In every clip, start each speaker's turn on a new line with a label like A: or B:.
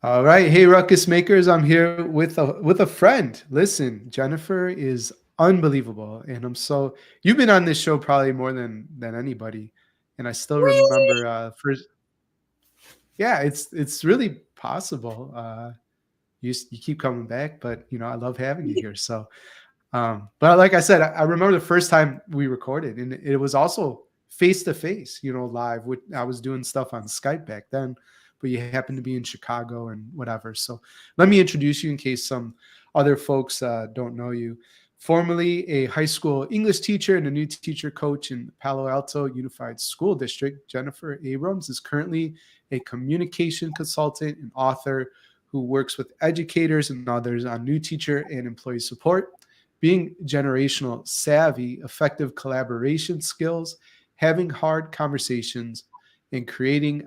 A: All right. Hey, Ruckus Makers. I'm here with a friend. Listen, Jennifer is unbelievable. And you've been on this show probably more than anybody. And I still remember first yeah, it's really possible. You keep coming back, but I love having you here. But like I said, I remember the first time we recorded, and it was also face to face, live. I was doing stuff on Skype back then, but you happened to be in Chicago and whatever. So let me introduce you in case some other folks don't know you. Formerly a high school English teacher and a new teacher coach in Palo Alto Unified School District, Jennifer Abrams is currently a communication consultant and author who works with educators and others on new teacher and employee support, being generational savvy, effective collaboration skills, having hard conversations, and creating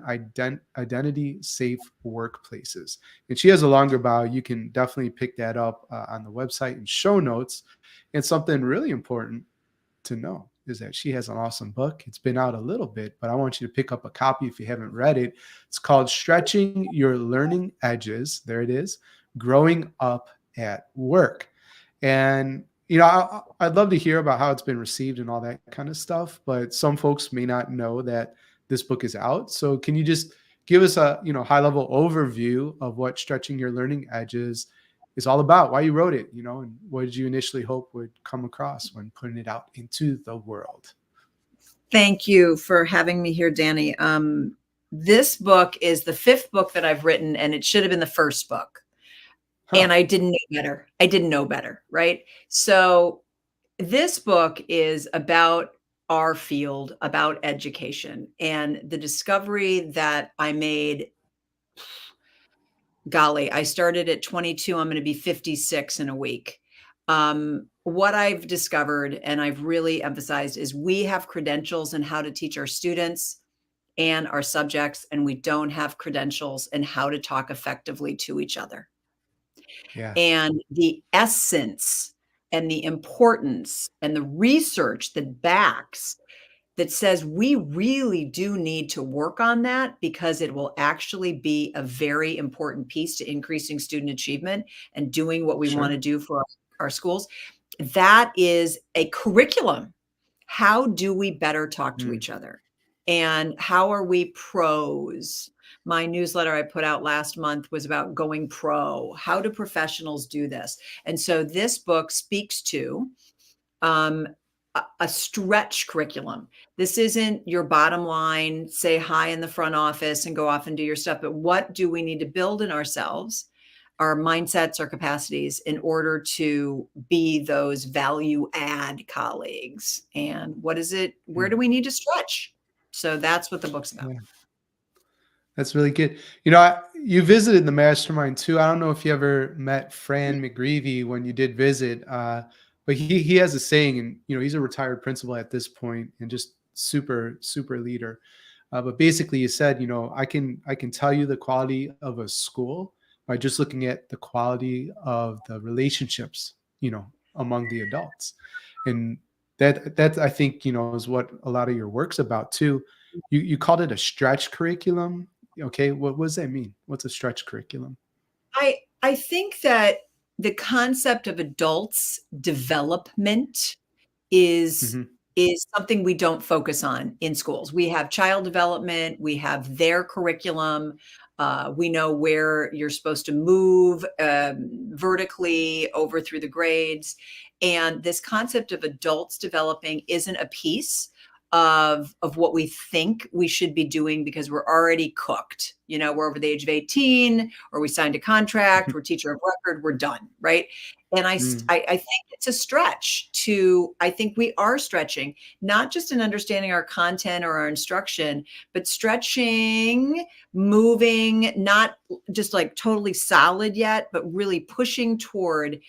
A: identity safe workplaces. And she has a longer bio. You can definitely pick that up on the website and show notes. And something really important to know is that she has an awesome book. It's been out a little bit, but I want you to pick up a copy if you haven't read it. It's called Stretching Your Learning Edges. There it is, Growing Up at Work. And I'd love to hear about how it's been received and all that kind of stuff, but some folks may not know that this book is out. So can you just give us a high level overview of what Stretching Your Learning Edges is all about, why you wrote it, and what did you initially hope would come across when putting it out into the world?
B: Thank you for having me here, Danny. This book is the fifth book that I've written, and it should have been the first book. And I didn't know better. I didn't know better, right? So this book is about our field, about education, and the discovery that I made. Golly, I started at 22. I'm going to be 56 in a week. What I've discovered and I've really emphasized is we have credentials in how to teach our students and our subjects, and we don't have credentials in how to talk effectively to each other.
A: Yeah.
B: And the essence and the importance and the research that says we really do need to work on that, because it will actually be a very important piece to increasing student achievement and doing what we want to do for our schools. That is a curriculum. How do we better talk to each other? And how are we pros? My newsletter I put out last month was about going pro. How do professionals do this? And so this book speaks to a stretch curriculum. This isn't your bottom line, say hi in the front office and go off and do your stuff, but what do we need to build in ourselves, our mindsets, our capacities, in order to be those value add colleagues? And what is it? Where do we need to stretch? So that's what the book's about.
A: Yeah. That's really good. You visited the mastermind too. I don't know if you ever met Fran McGreevy when you did visit, but he has a saying, and he's a retired principal at this point, and just super leader. But basically, he said, I can tell you the quality of a school by just looking at the quality of the relationships, among the adults, and that I think is what a lot of your work's about too. You called it a stretch curriculum. Okay, what does that mean? What's a stretch curriculum?
B: I think that the concept of adults development is something we don't focus on in schools. We have child development, we have their curriculum, we know where you're supposed to move vertically over through the grades. And this concept of adults developing isn't a piece of what we think we should be doing, because we're already cooked. We're over the age of 18, or we signed a contract, we're teacher of record, we're done, right? And I think it's a stretch I think we are stretching, not just in understanding our content or our instruction, but stretching, moving, not just like totally solid yet, but really pushing toward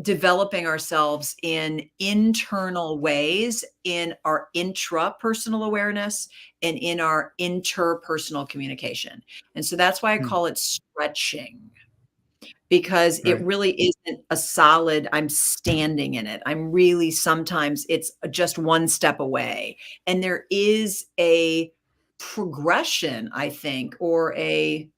B: developing ourselves in internal ways, in our intrapersonal awareness and in our interpersonal communication. And so that's why I call it stretching, because it really isn't a solid, I'm standing in it. Sometimes it's just one step away. And there is a progression, I think, or a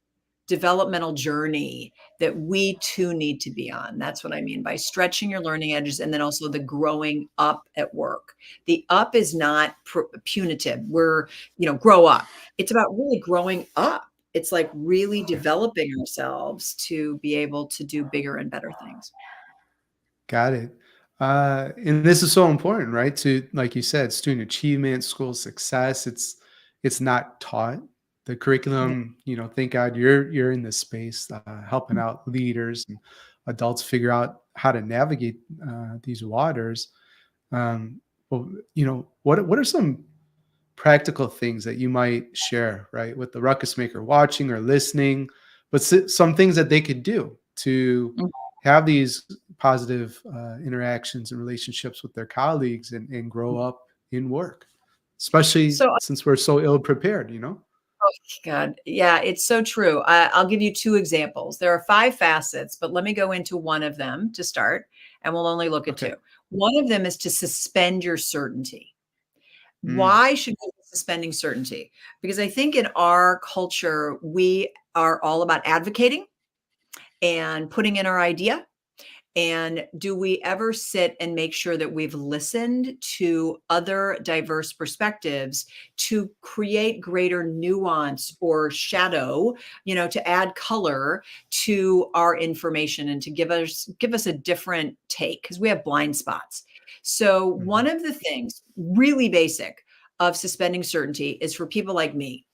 B: developmental journey that we too need to be on. That's what I mean by stretching your learning edges, and then also the growing up at work. The up is not punitive. Grow up. It's about really growing up. It's like really
A: Yeah.
B: developing ourselves to be able to do bigger and better things.
A: Got it. And this is so important, right? To, like you said, student achievement, school success. It's not taught. The
B: Yeah.
A: curriculum, thank God you're in this space, helping out leaders and adults figure out how to navigate these waters. Well, what are some practical things that you might share, right, with the ruckus maker watching or listening, but some things that they could do to
B: Mm.
A: have these positive interactions and relationships with their colleagues and grow up in work, especially
B: So
A: since we're so ill prepared.
B: God, yeah, it's so true. I'll give you 2 examples. There are 5 facets, but let me go into one of them to start, and we'll only look at
A: Okay.
B: 2. One of them is to suspend your certainty.
A: Mm,
B: Why should we be suspending certainty? Because I think in our culture, we are all about advocating and putting in our idea. And do we ever sit and make sure that we've listened to other diverse perspectives to create greater nuance or shadow, to add color to our information and to give us a different take because we have blind spots. So one
A: mhm,
B: of the things really basic of suspending certainty is for people like me.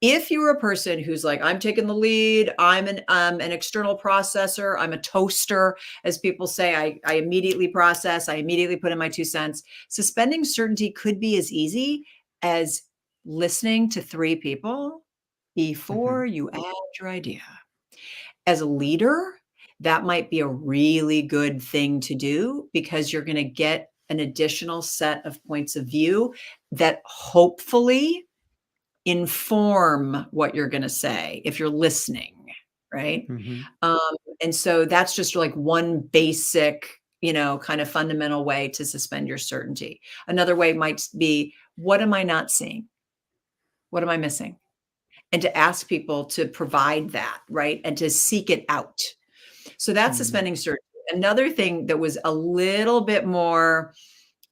B: If you're a person who's like, I'm taking the lead, I'm an external processor, I'm a toaster, as people say, I immediately process, I immediately put in my 2 cents. Suspending certainty could be as easy as listening to 3 people before
A: mhm,
B: you add your idea. As a leader, that might be a really good thing to do because you're going to get an additional set of points of view that hopefully inform what you're gonna say if you're listening, right?
A: mhm,
B: Um, and so that's just like one basic, kind of fundamental way to suspend your certainty. Another way might be, what am I not seeing? What am I missing? And to ask people to provide that, right? And to seek it out. So that's
A: mm,
B: suspending certainty. Another thing that was a little bit more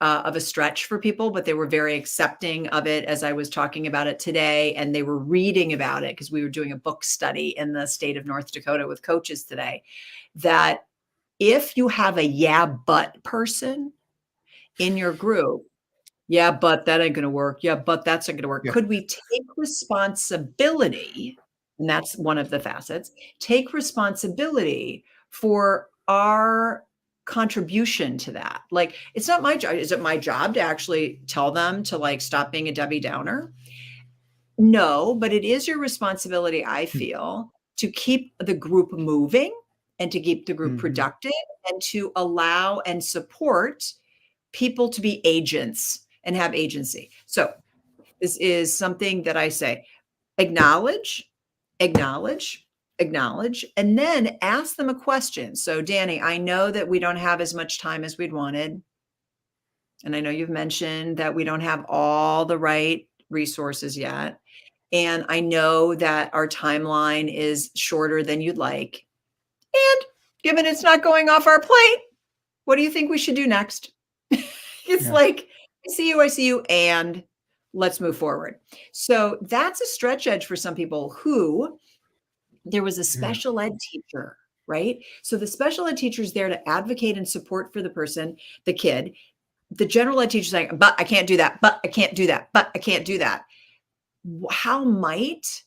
B: of a stretch for people, but they were very accepting of it as I was talking about it today. And they were reading about it because we were doing a book study in the state of North Dakota with coaches today. That if you have a yeah, but person in your group, yeah, but that ain't going to work. Yeah, but that's not going to work.
A: yeah,
B: Could we take responsibility? And that's one of the facets. Take responsibility for our contribution to that. Like, it's not my job. Is it my job to actually tell them to like stop being a Debbie Downer? No, but it is your responsibility, I
A: mm,
B: feel, to keep the group moving and to keep the group
A: mhm,
B: productive and to allow and support people to be agents and have agency. So this is something that I say, acknowledge, acknowledge, acknowledge, and then ask them a question. So, Danny, I know that we don't have as much time as we'd wanted. And I know you've mentioned that we don't have all the right resources yet. And I know that our timeline is shorter than you'd like. And given it's not going off our plate, what do you think we should do next? It's
A: yeah,
B: like, I see you, and let's move forward. So that's a stretch edge for some people who there was a
A: yeah,
B: special ed teacher, right? So the special ed teacher is there to advocate and support for the person, the kid. The general ed teacher saying, but I can't do that, but I can't do that, but I can't do that. How might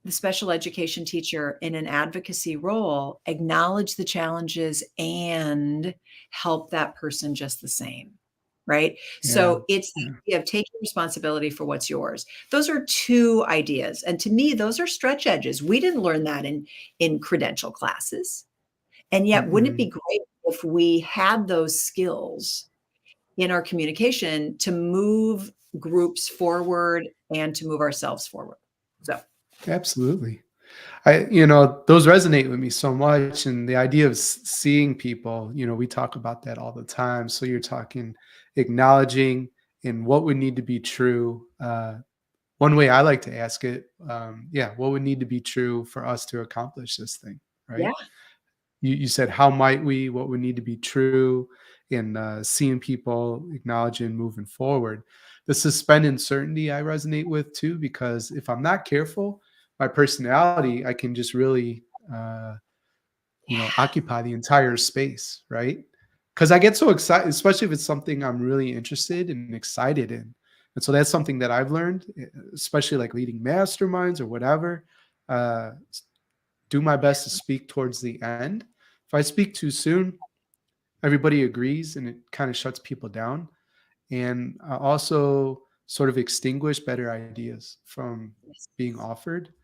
B: the special education teacher in an advocacy role acknowledge the challenges and help that person just the same, right?
A: yeah,
B: So it's
A: yeah,
B: the idea of taking responsibility for what's yours. Those are 2 ideas, and to me those are stretch edges. We didn't learn that in credential classes, and yet wouldn't it be
A: mm-mm.
B: great if we had those skills in our communication to move groups forward and to move ourselves forward? So
A: Absolutely. Those resonate with me so much. And the idea of seeing people, we talk about that all the time. So you're talking acknowledging and what would need to be true, one way I like to ask it, yeah, what would need to be true for us to accomplish this thing,
B: Yeah.
A: right? You said, how might we, what would need to be true in seeing people acknowledging moving forward. The suspend uncertainty I resonate with too, because if I'm not careful, my personality, I can just really,
B: Yeah.
A: occupy the entire space, right? Because I get so excited, especially if it's something I'm really interested and excited in. And so that's something that I've learned, especially like leading masterminds or whatever. Uh, do my best to speak towards the end. If I speak too soon, everybody agrees and it kind of shuts people down. And also sort of extinguish better ideas from
B: Yes.
A: being offered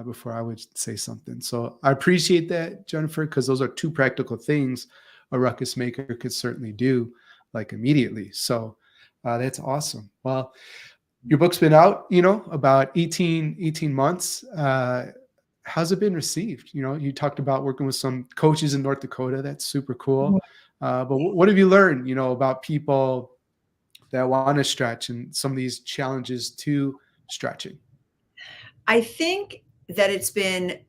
A: before I would say something. So I appreciate that, Jennifer, because those are two practical things a ruckus maker could certainly do like immediately. So that's awesome. Well, your book's been out, about 18 months. How's it been received? You talked about working with some coaches in North Dakota. That's super cool. But what have you learned, about people that want to stretch and some of these challenges to stretching?
B: I think that it's been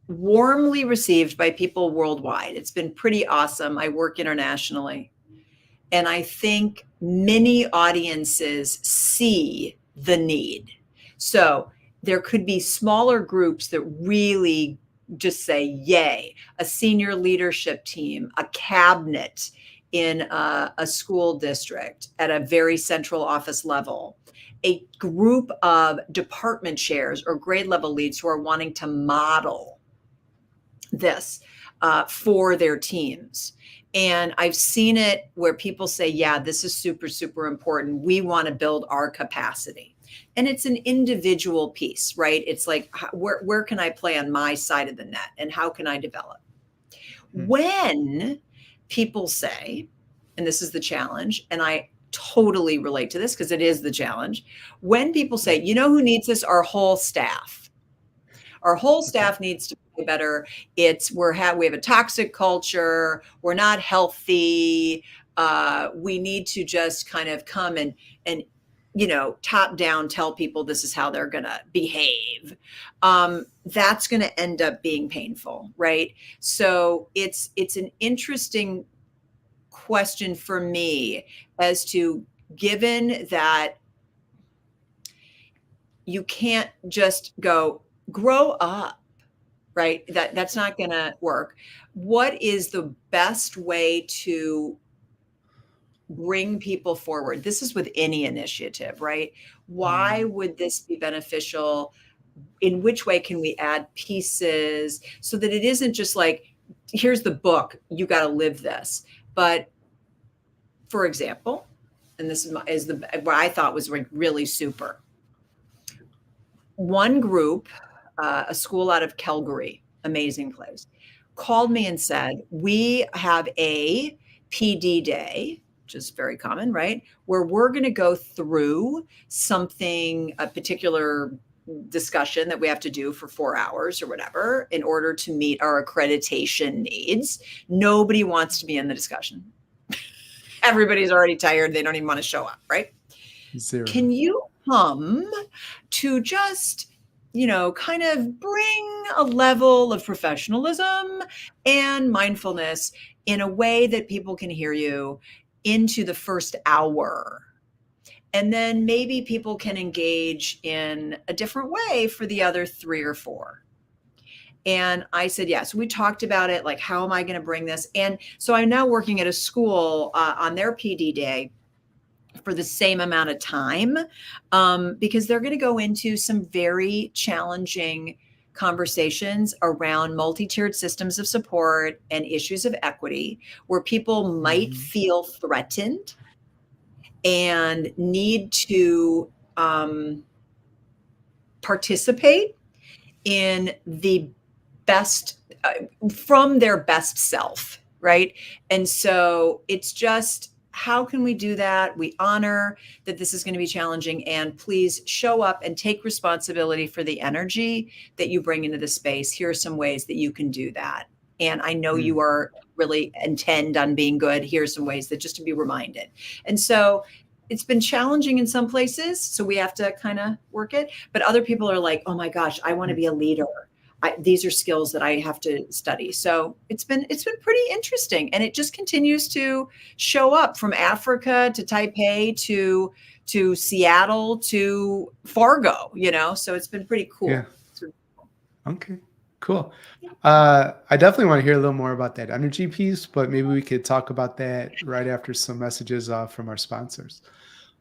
B: warmly received by people worldwide. It's been pretty awesome. I work internationally. And I think many audiences see the need. So there could be smaller groups that really just say, yay, a senior leadership team, a cabinet in a school district at a very central office level, a group of department chairs or grade level leads who are wanting to model this for their teams. And I've seen it where people say, yeah, this is super, super important. We want to build our capacity. And it's an individual piece, right? It's like, where can I play on my side of the net and how can I develop?
A: Hmm.
B: When people say, and this is the challenge, and I totally relate to this because it is the challenge. When people say, you know who needs this? Our whole staff. Our whole
A: Okay.
B: staff needs to play better. We have a toxic culture. We're not healthy. We need to just kind of come and top down tell people this is how they're going to behave. That's going to end up being painful, right? So it's an interesting question for me as to, given that you can't just go grow up, right? That's not going to work. What is the best way to bring people forward? This is with any initiative, right? Why
A: Mm,
B: would this be beneficial? In which way can we add pieces so that it isn't just like, here's the book, you got to live this. But for example, and this is what I thought was really super. One group, a school out of Calgary, amazing place, called me and said, we have a PD day, which is very common, right? Where we're going to go through something, a particular discussion that we have to do for 4 hours or whatever in order to meet our accreditation needs. Nobody wants to be in the discussion. Everybody's already tired. They don't even want to show up, right?
A: zero.
B: Can you come to just, kind of bring a level of professionalism and mindfulness in a way that people can hear you into the first hour? And then maybe people can engage in a different way for the other 3 or 4. And I said, yes. We talked about it. Like, how am I going to bring this? And so I'm now working at a school on their PD day for the same amount of time, because they're going to go into some very challenging conversations around multi-tiered systems of support and issues of equity, where people might
A: Mhm.
B: feel threatened and need to participate in the best, from their best self, right? And so it's just, how can we do that? We honor that this is going to be challenging, and please show up and take responsibility for the energy that you bring into the space. Here are some ways that you can do that. And I know you
A: Mm.
B: are really intend on being good. Here's some ways that just to be reminded. And so it's been challenging in some places, so we have to kind of work it. But other people are like, oh my gosh, I want to be a leader. These are skills that I have to study. So it's been pretty interesting, and it just continues to show up from Africa to Taipei to Seattle to Fargo. So it's been pretty
A: Yeah.
B: cool.
A: Okay. Cool. I definitely want to hear a little more about that energy piece, but maybe we could talk about that right after some messages from our sponsors.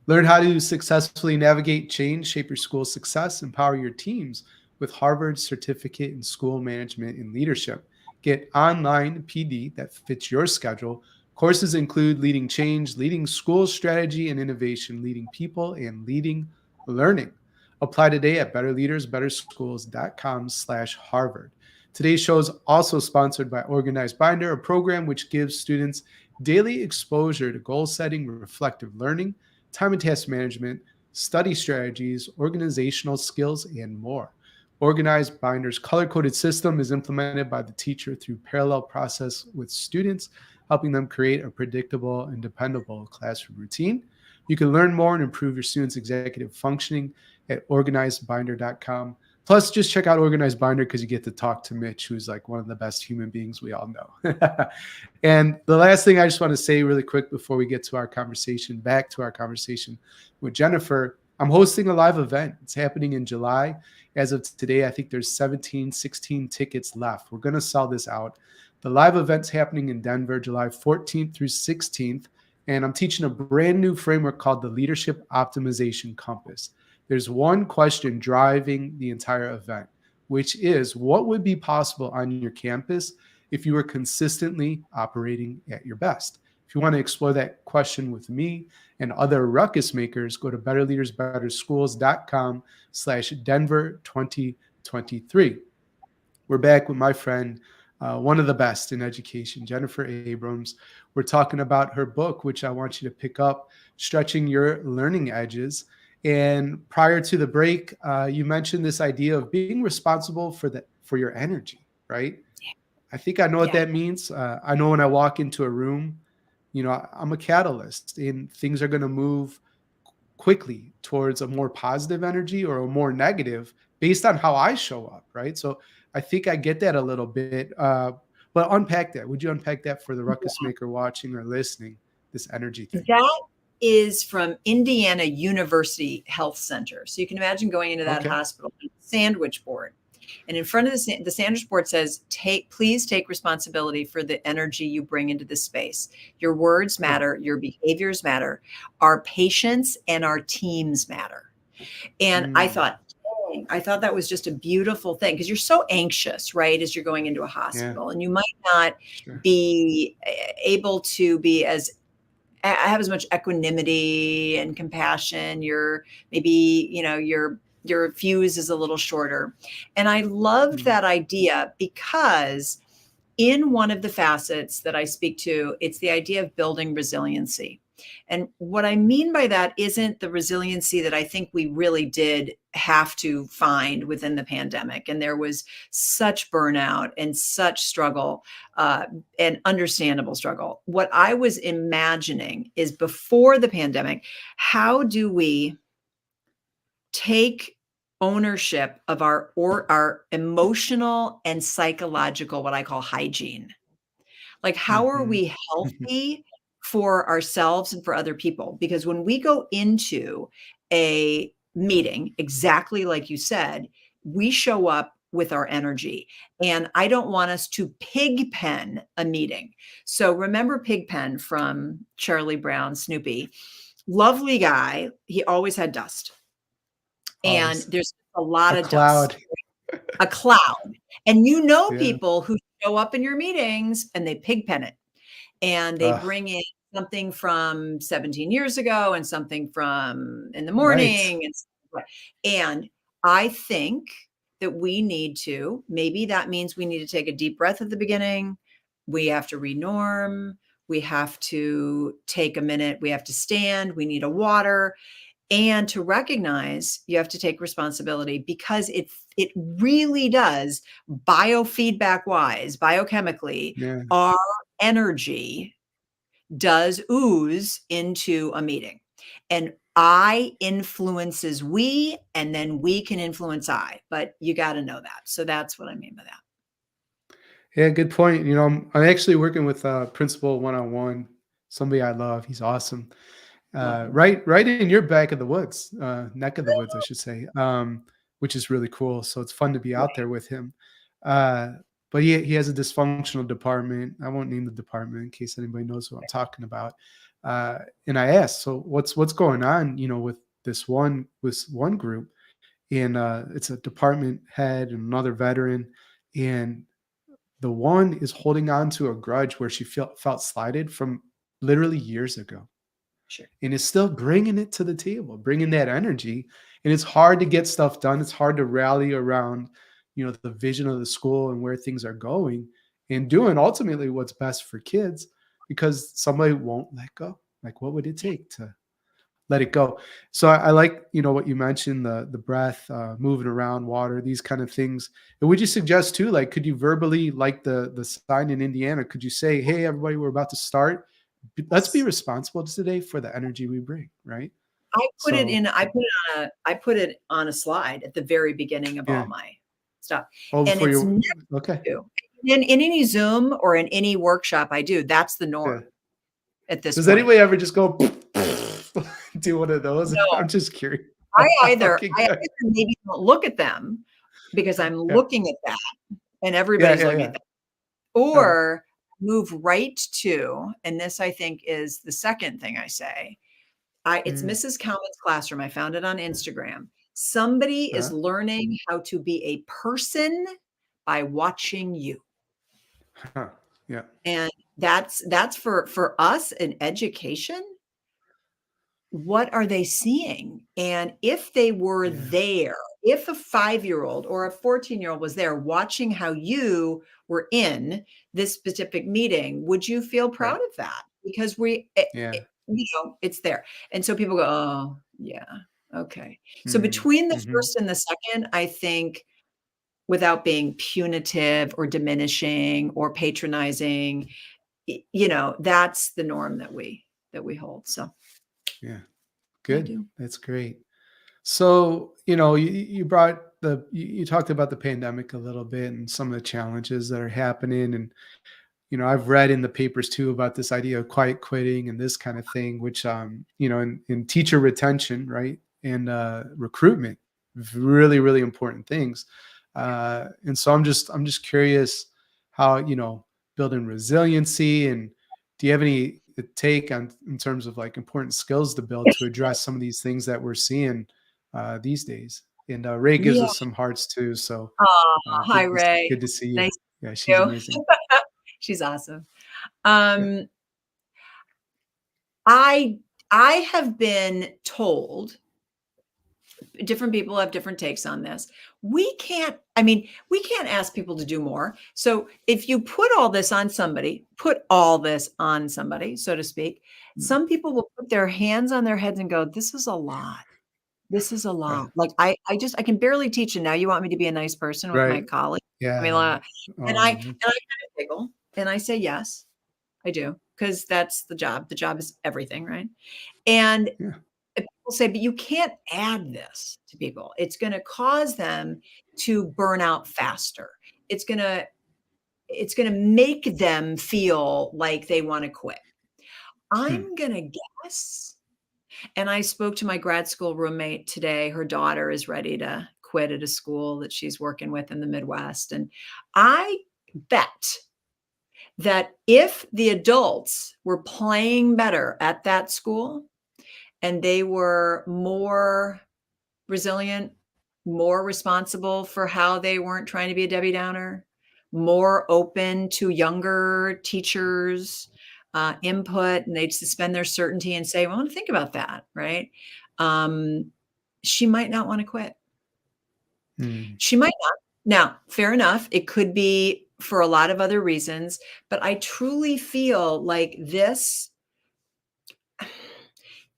A: Learn how to successfully navigate change, shape your school's success, empower your teams with Harvard's certificate in school management and leadership. Get online PD that fits your schedule. Courses include leading change, leading school strategy and innovation, leading people, and leading learning. Apply today at betterleadersbetterschools.com/Harvard. Today's show is also sponsored by Organized Binder, a program which gives students daily exposure to goal setting, reflective learning, time and task management, study strategies, organizational skills, and more. Organized Binder's color-coded system is implemented by the teacher through parallel process with students, helping them create a predictable and dependable classroom routine. You can learn more and improve your students' executive functioning at organizedbinder.com. Plus, just check out Organized Binder because you get to talk to Mitch, who's like one of the best human beings we all know. And the last thing I just want to say really quick before we get to our conversation, back to our conversation with Jennifer, I'm hosting a live event. It's happening in July. As of today, I think there's 16 tickets left. We're going to sell this out. The live event's happening in Denver, July 14th through 16th. And I'm teaching a brand new framework called the Leadership Optimization Compass. There's one question driving the entire event, which is what would be possible on your campus if you were consistently operating at your best? If you want to explore that question with me and other ruckus makers, go to betterleadersbetterschools.com/Denver 2023. We're back with my friend, one of the best in education, Jennifer Abrams. We're talking about her book, which I want you to pick up, Stretching Your Learning Edges. And prior to the break, you mentioned this idea of being responsible for your energy, right? I think I know what that means. I know when I walk into a room, I'm a catalyst and things are going to move quickly towards a more positive energy or a more negative based on how I show up, right? So I think I get that a little bit. But unpack that. Would you unpack that for the ruckus maker watching or listening, this energy thing?
B: That is from Indiana University Health Center. So you can imagine going into that hospital, sandwich board. And in front of the sandwich board says, please take responsibility for the energy you bring into this space. Your words matter. Your behaviors matter. Our patients and our teams matter. And I thought that was just a beautiful thing because you're so anxious, right? As you're going into a hospital and you might not be able to be have as much equanimity and compassion. Your fuse is a little shorter. And I loved that idea because in one of the facets that I speak to, it's the idea of building resiliency. And what I mean by that isn't the resiliency that I think we really did have to find within the pandemic. And there was such burnout and such struggle and understandable struggle. What I was imagining is before the pandemic, how do we take ownership of our emotional and psychological, what I call hygiene? Like, how are we healthy for ourselves and for other people? Because when we go into a meeting, exactly like you said, we show up with our energy. And I don't want us to pigpen a meeting. So remember Pigpen from Charlie Brown, Snoopy, lovely guy. He always had dust. And there's a lot of
A: cloud.
B: dust, a cloud. And people who show up in your meetings and they pigpen it. And they bring in something from 17 years ago and something from in the morning. And I think that maybe that means we need to take a deep breath at the beginning. We have to renorm. We have to take a minute. We have to stand. We need a water. And to recognize you have to take responsibility because it really does biofeedback wise, biochemically, our energy does ooze into a meeting. and I influences we, and then we can influence I, but you got to know that. So that's what I mean by that.
A: Yeah, good point. I'm actually working with principal one-on-one, somebody I love. He's awesome.
B: Love him.
A: Right in your back of the woods, neck of the woods, I should say, which is really cool. So it's fun to be out
B: Right.
A: there with him. Uh, but he has a dysfunctional department. I won't name the department in case anybody knows what I'm talking about. And I asked, so what's going on, with this one group, and it's a department head and another veteran, and the one is holding on to a grudge where she felt slighted from literally years ago,
B: Sure.
A: and is still bringing it to the table, bringing that energy. And it's hard to get stuff done. It's hard to rally around, the vision of the school and where things are going, and doing ultimately what's best for kids, because somebody won't let go. Like, what would it take to let it go? So I like, what you mentioned, the breath, moving around, water, these kind of things. And would you suggest too, like, could you verbally, like the sign in Indiana, could you say, hey, everybody, we're about to start. Let's be responsible today for the energy we bring, right? So
B: I put it on a slide at the very beginning of all
A: yeah.
B: my stuff.
A: Oh,
B: And
A: before
B: it's
A: you,
B: never
A: okay.
B: in any Zoom or in any workshop I do, that's the
A: Yeah.
B: norm at this
A: Does
B: point.
A: anybody ever just go do one of those?
B: No,
A: I'm just curious.
B: I either
A: Okay, good.
B: maybe don't look at them because I'm
A: Yeah.
B: looking at that and
A: Yeah,
B: everybody's
A: yeah,
B: looking at
A: yeah.
B: that.
A: Uh,
B: Or move right to, and this I think is the second thing I say. It's
A: mm,
B: Mrs. Kalman's classroom. I found it on Instagram. Somebody is
A: uh,
B: learning how to be a person by watching you.
A: huh, yeah.
B: And that's for us in education. What are they seeing? And if they were
A: Yeah.
B: there, if a 5-year-old or a 14-year-old was there watching how you were in this specific meeting, would you feel proud
A: Right.
B: of that? Because
A: Yeah.
B: it's there. And so people go, oh, yeah, okay. So
A: Mm,
B: between the
A: mhm.
B: first and the second, I think without being punitive or diminishing or patronizing, that's the norm that we hold. So
A: Yeah.
B: I
A: Good.
B: do.
A: That's great. So, you talked about the pandemic a little bit and some of the challenges that are happening. And, I've read in the papers too about this idea of quiet quitting and this kind of thing, which, in teacher retention, right, and recruitment, really, really important things. And so I'm just curious how, building resiliency, and do you have any take on in terms of like important skills to build to address some of these things that we're seeing these days? And Ray gives
B: Yeah.
A: us some hearts too. So
B: Aw, hi, Ray.
A: good to see you.
B: Nice
A: Yeah,
B: to
A: she's
B: meet
A: amazing.
B: you. She's awesome.
A: Yeah.
B: Um, I I have been told, different people have different takes on this. We can't ask people to do more. So if you put all this on somebody, so to speak,
A: Mm,
B: some people will put their hands on their heads and go, this is a lot. This is a
A: uh,
B: lot. Like I can barely teach, and now you want me to be a nice person with my
A: right.
B: colleagues. I mean,
A: Yeah.
B: and
A: Um,
B: I kind of giggle and I say yes, I do, because that's the job. The job is everything, right? And
A: yeah.
B: people say, but you can't add this to people. It's going to cause them to burn out faster. It's going to it's going to make them feel like they want to quit.
A: Hmm.
B: I'm going to guess. And I spoke to my grad school roommate today. Her daughter is ready to quit at a school that she's working with in the Midwest. And I bet that if the adults were playing better at that school and they were more resilient, more responsible for how they weren't trying to be a Debbie Downer, more open to younger teachers' input, and they'd suspend their certainty and say, well, I want to think about that, right? Um, she might not want to quit.
A: Hmm.
B: She might not. Now, fair enough. It could be for a lot of other reasons, but I truly feel like this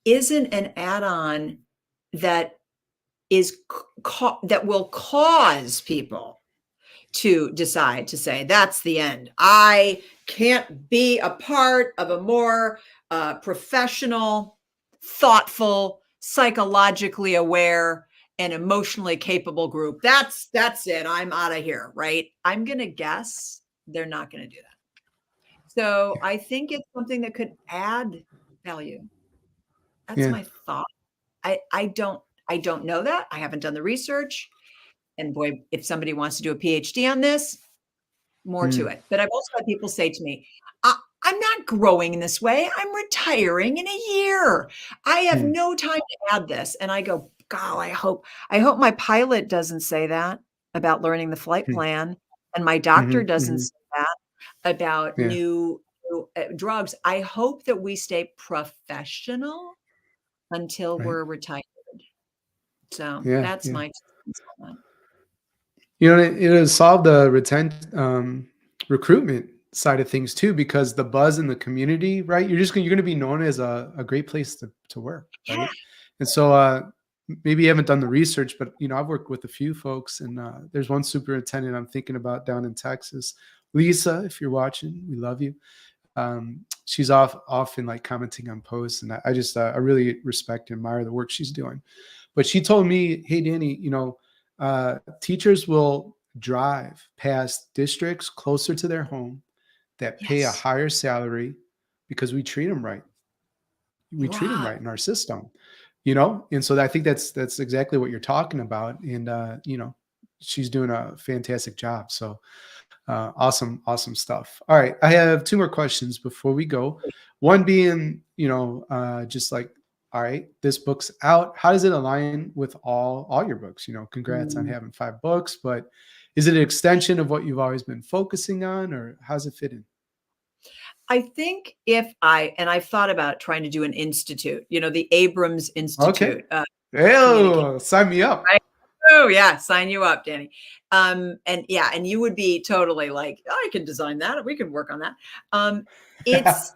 B: isn't an add-on that that will cause people to decide to say that's the end. I can't be a part of a more professional. thoughtful, psychologically aware, and emotionally capable group. That's it. I'm out of here, right? I'm going to guess they're not going to do that. So
A: Yeah.
B: I think it's something that could add value. That's
A: Yeah.
B: my thought. I don't know that. I haven't done the research. And boy, if somebody wants to do a PhD on this, more to
A: Mm.
B: it. But I've also had people say to me, I'm not growing in this way. I'm retiring in a year. I have
A: Mm.
B: no time to add this. And I go, God, I hope my pilot doesn't say that about learning the flight
A: Mm.
B: plan. And my doctor
A: Mhm.
B: doesn't
A: Mhm.
B: say that about
A: Yeah.
B: new drugs. I hope that we stay professional until
A: Right.
B: we're retired. So
A: Yeah.
B: that's
A: Yeah.
B: my 2 cents on that.
A: You know, it'll solve the recruitment side of things too, because the buzz in the community, right? You're gonna be known as a great place to work,
B: Yeah.
A: right? And so maybe you haven't done the research, but I've worked with a few folks, and there's one superintendent I'm thinking about down in Texas. Lisa, if you're watching, we love you. She's often like commenting on posts, and I just I really respect and admire the work she's doing. But she told me, "Hey, Danny, teachers will drive past districts closer to their home that pay a
B: Yes.
A: higher salary because we treat them right. We treat them
B: Wow.
A: right in our system, And so I think that's exactly what you're talking about, and she's doing a fantastic job. So awesome, awesome stuff. All right, I have two more questions before we go. One being, just like, all right, this book's out. How does it align with all your books? Congrats on
B: Mm.
A: having 5 books, but is it an extension of what you've always been focusing on, or how's it fit in?
B: I think I've thought about trying to do an institute, the Abrams
A: Okay.
B: Institute, communicate,
A: Oh, sign me up.
B: right? Oh, yeah, sign you up, Danny. And yeah, and you would be totally like, "I can design that. We can work on that." It's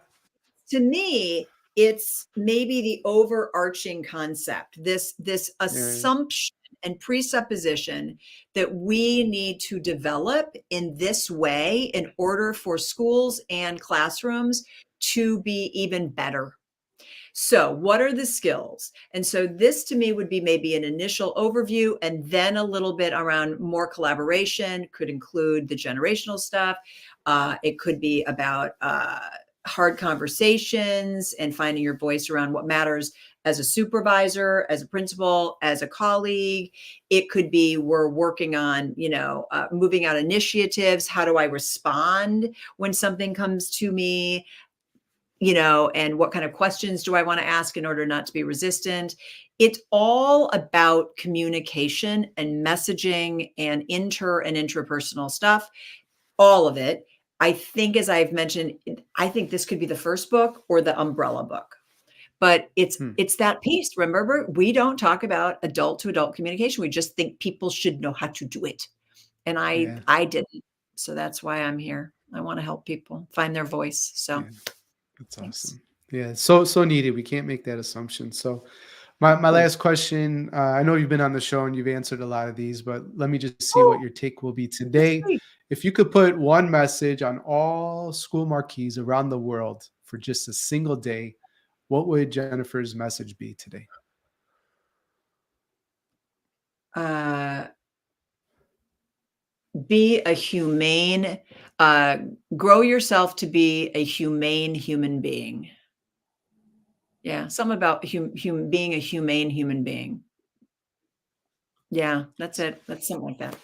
B: To me, it's maybe the overarching concept, this
A: Yeah.
B: assumption and presupposition that we need to develop in this way in order for schools and classrooms to be even better. So, what are the skills? And so, this to me would be maybe an initial overview and then a little bit around more collaboration, could include the generational stuff. It could be about hard conversations and finding your voice around what matters as a supervisor, as a principal, as a colleague. It could be we're working on, moving out initiatives. How do I respond when something comes to me? And what kind of questions do I want to ask in order not to be resistant? It's all about communication and messaging and and intrapersonal stuff, all of it. I think, as I've mentioned, I think this could be the first book or the umbrella book. But it's
A: Hmm.
B: it's that piece. Remember, we don't talk about adult to adult communication. We just think people should know how to do it. And I
A: Yeah.
B: I didn't. So that's why I'm here. I want to help people find their voice. So
A: Yeah. That's
B: thanks.
A: awesome. Yeah. So needed. We can't make that assumption. So my
B: Hmm.
A: last question, I know you've been on the show and you've answered a lot of these, but let me just see what
B: Oh,
A: your take will be
B: that's
A: today.
B: great.
A: If you could put one message on all school marquees around the world for just a single day, what would Jennifer's message be today?
B: Uh, be a humane, uh, grow yourself to be a humane human being. Yeah, something about being a humane human being. Yeah, that's it. That's something like that.